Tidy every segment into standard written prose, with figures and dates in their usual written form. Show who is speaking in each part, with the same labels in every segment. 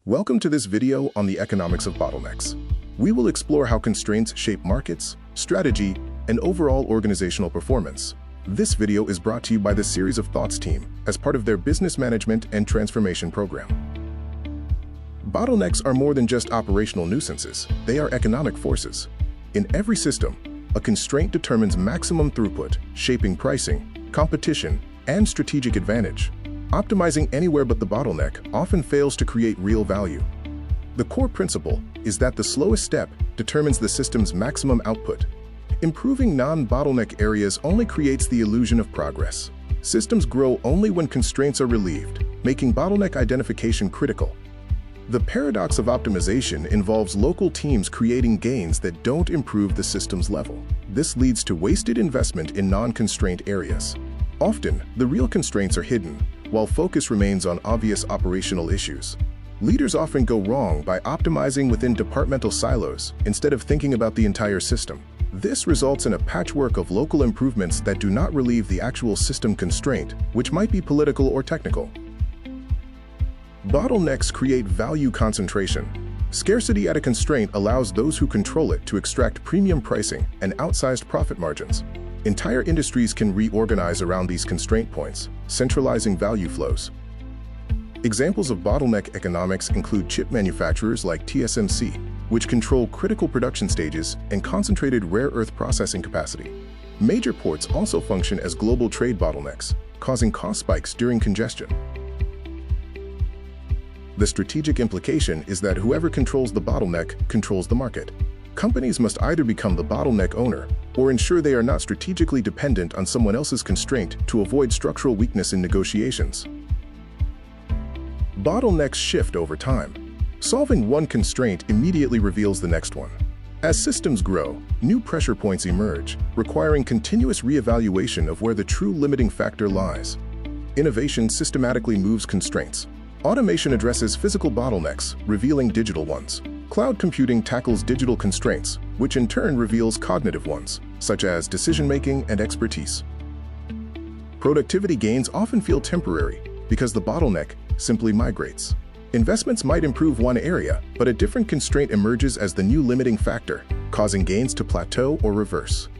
Speaker 1: Welcome to this video on the economics of bottlenecks. We will explore how constraints shape markets, strategy, and overall organizational performance. This video is brought to you by the Series of Thoughts team as part of their Business Management and Transformation program. Bottlenecks are more than just operational nuisances, they are economic forces. In every system, a constraint determines maximum throughput, shaping pricing, competition, and strategic advantage. Optimizing anywhere but the bottleneck often fails to create real value. The core principle is that the slowest step determines the system's maximum output. Improving non-bottleneck areas only creates the illusion of progress. Systems grow only when constraints are relieved, making bottleneck identification critical. The paradox of optimization involves local teams creating gains that don't improve the system's level. This leads to wasted investment in non-constraint areas. Often, the real constraints are hidden, while focus remains on obvious operational issues. Leaders often go wrong by optimizing within departmental silos instead of thinking about the entire system. This results in a patchwork of local improvements that do not relieve the actual system constraint, which might be political or technical. Bottlenecks create value concentration. Scarcity at a constraint allows those who control it to extract premium pricing and outsized profit margins. Entire industries can reorganize around these constraint points, centralizing value flows. Examples of bottleneck economics include chip manufacturers like TSMC, which control critical production stages and concentrated rare earth processing capacity. Major ports also function as global trade bottlenecks, causing cost spikes during congestion. The strategic implication is that whoever controls the bottleneck controls the market. Companies must either become the bottleneck owner or ensure they are not strategically dependent on someone else's constraint to avoid structural weakness in negotiations. Bottlenecks shift over time. Solving one constraint immediately reveals the next one. As systems grow, new pressure points emerge, requiring continuous reevaluation of where the true limiting factor lies. Innovation systematically moves constraints. Automation addresses physical bottlenecks, revealing digital ones. Cloud computing tackles digital constraints, which in turn reveals cognitive ones, such as decision-making and expertise. Productivity gains often feel temporary because the bottleneck simply migrates. Investments might improve one area, but a different constraint emerges as the new limiting factor, causing gains to plateau or reverse.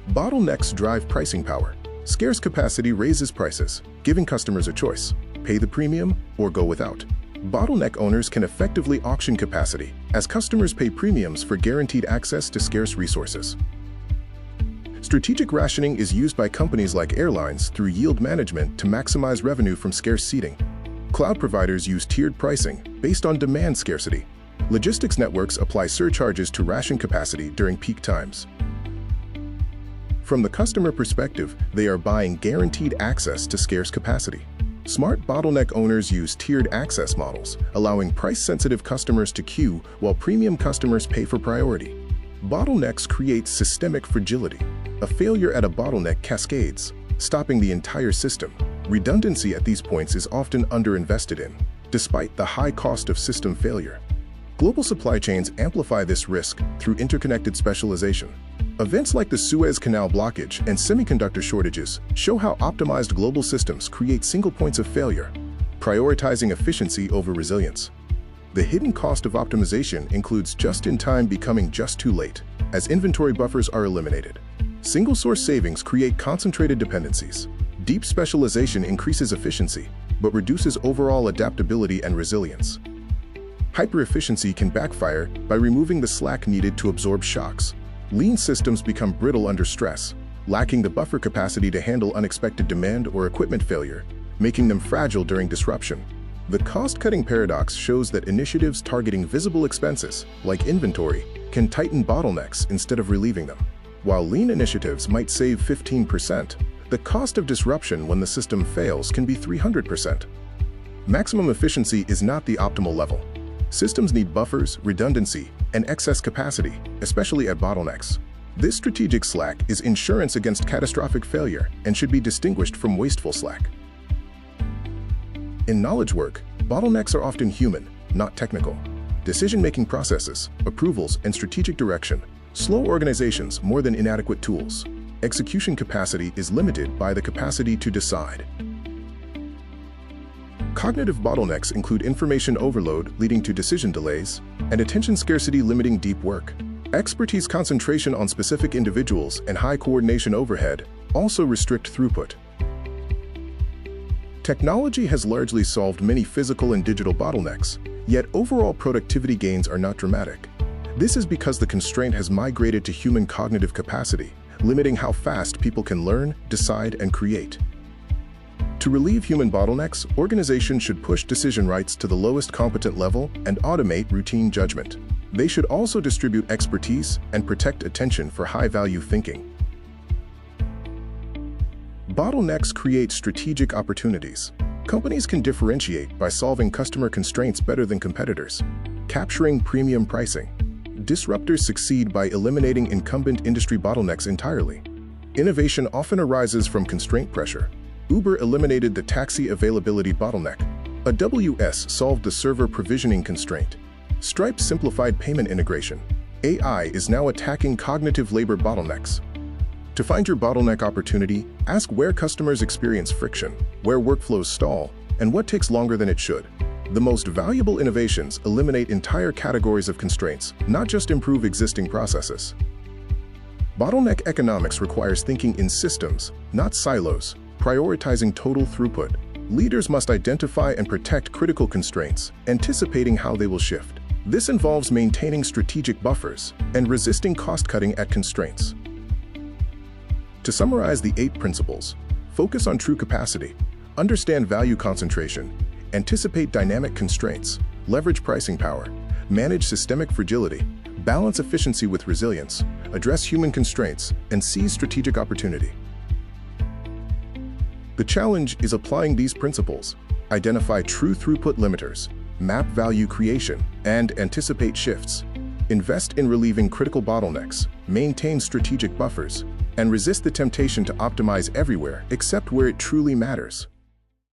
Speaker 1: Bottlenecks drive pricing power. Scarce capacity raises prices, giving customers a choice: pay the premium or go without. Bottleneck owners can effectively auction capacity, as customers pay premiums for guaranteed access to scarce resources. Strategic rationing is used by companies like airlines through yield management to maximize revenue from scarce seating. Cloud providers use tiered pricing based on demand scarcity. Logistics networks apply surcharges to ration capacity during peak times. From the customer perspective, they are buying guaranteed access to scarce capacity. Smart bottleneck owners use tiered access models, allowing price-sensitive customers to queue while premium customers pay for priority. Bottlenecks create systemic fragility. A failure at a bottleneck cascades, stopping the entire system. Redundancy at these points is often underinvested in, despite the high cost of system failure. Global supply chains amplify this risk through interconnected specialization. Events like the Suez Canal blockage and semiconductor shortages show how optimized global systems create single points of failure, prioritizing efficiency over resilience. The hidden cost of optimization includes just-in-time becoming just too late, as inventory buffers are eliminated. Single-source savings create concentrated dependencies. Deep specialization increases efficiency, but reduces overall adaptability and resilience. Hyper-efficiency can backfire by removing the slack needed to absorb shocks. Lean systems become brittle under stress, lacking the buffer capacity to handle unexpected demand or equipment failure, making them fragile during disruption. The cost-cutting paradox shows that initiatives targeting visible expenses, like inventory, can tighten bottlenecks instead of relieving them. While lean initiatives might save 15%, the cost of disruption when the system fails can be 300%. Maximum efficiency is not the optimal level. Systems need buffers, redundancy, and excess capacity, especially at bottlenecks. This strategic slack is insurance against catastrophic failure and should be distinguished from wasteful slack. In knowledge work, bottlenecks are often human, not technical. Decision-making processes, approvals, and strategic direction slow organizations more than inadequate tools. Execution capacity is limited by the capacity to decide. Cognitive bottlenecks include information overload leading to decision delays and attention scarcity limiting deep work. Expertise concentration on specific individuals and high coordination overhead also restrict throughput. Technology has largely solved many physical and digital bottlenecks, yet overall productivity gains are not dramatic. This is because the constraint has migrated to human cognitive capacity, limiting how fast people can learn, decide, and create. To relieve human bottlenecks, organizations should push decision rights to the lowest competent level and automate routine judgment. They should also distribute expertise and protect attention for high-value thinking. Bottlenecks create strategic opportunities. Companies can differentiate by solving customer constraints better than competitors, capturing premium pricing. Disruptors succeed by eliminating incumbent industry bottlenecks entirely. Innovation often arises from constraint pressure. Uber eliminated the taxi availability bottleneck. AWS solved the server provisioning constraint. Stripe simplified payment integration. AI is now attacking cognitive labor bottlenecks. To find your bottleneck opportunity, ask where customers experience friction, where workflows stall, and what takes longer than it should. The most valuable innovations eliminate entire categories of constraints, not just improve existing processes. Bottleneck economics requires thinking in systems, not silos, prioritizing total throughput. Leaders must identify and protect critical constraints, anticipating how they will shift. This involves maintaining strategic buffers and resisting cost-cutting at constraints. To summarize the 8 principles, focus on true capacity, understand value concentration, anticipate dynamic constraints, leverage pricing power, manage systemic fragility, balance efficiency with resilience, address human constraints, and seize strategic opportunity. The challenge is applying these principles, identify true throughput limiters, map value creation, and anticipate shifts. Invest in relieving critical bottlenecks, maintain strategic buffers, and resist the temptation to optimize everywhere except where it truly matters.